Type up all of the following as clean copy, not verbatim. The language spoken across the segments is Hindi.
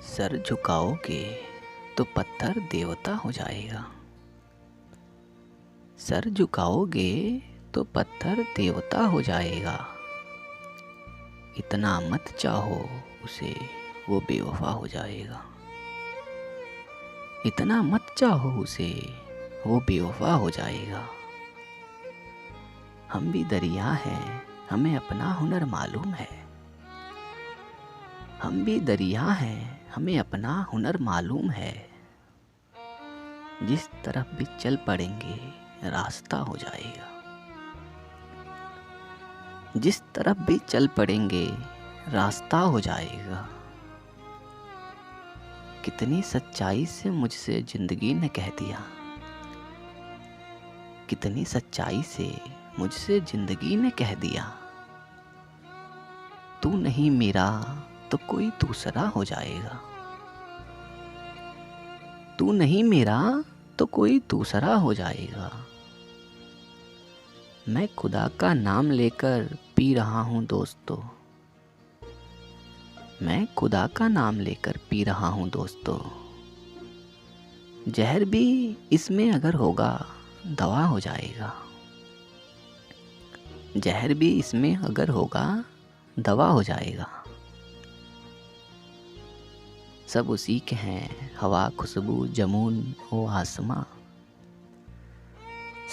सर झुकाओगे तो पत्थर देवता हो जाएगा। सर झुकाओगे तो पत्थर देवता हो जाएगा। इतना मत चाहो उसे, वो बेवफा हो जाएगा। इतना मत चाहो उसे, वो बेवफा हो जाएगा। हम भी दरिया हैं, हमें अपना हुनर मालूम है। हम भी दरिया हैं, हमें अपना हुनर मालूम है। जिस तरफ भी चल पड़ेंगे रास्ता हो जाएगा। जिस तरफ भी चल पड़ेंगे रास्ता हो जाएगा। कितनी सच्चाई से मुझसे जिंदगी ने कह दिया। कितनी सच्चाई से मुझसे जिंदगी ने कह दिया। तू नहीं मेरा तो कोई दूसरा हो जाएगा। तू नहीं मेरा तो कोई दूसरा हो जाएगा। मैं खुदा का नाम लेकर पी रहा हूँ दोस्तों। मैं खुदा का नाम लेकर पी रहा हूँ दोस्तों। जहर भी इसमें अगर होगा दवा हो जाएगा। जहर भी इसमें अगर होगा दवा हो जाएगा। सब उसी के हैं, हवा खुशबू जमून वो आसमां।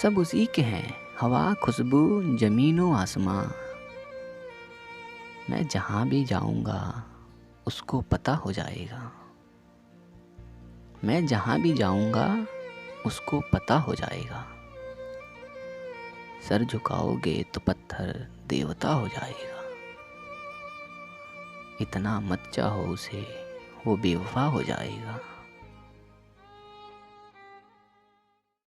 सब उसी के हैं, हवा खुशबू जमीन व आसमां। मैं जहाँ भी जाऊँगा उसको पता हो जाएगा। मैं जहाँ भी जाऊँगा उसको पता हो जाएगा। सर झुकाओगे तो पत्थर देवता हो जाएगा। इतना मत चाहो उसे, वो बेवफा हो जाएगा।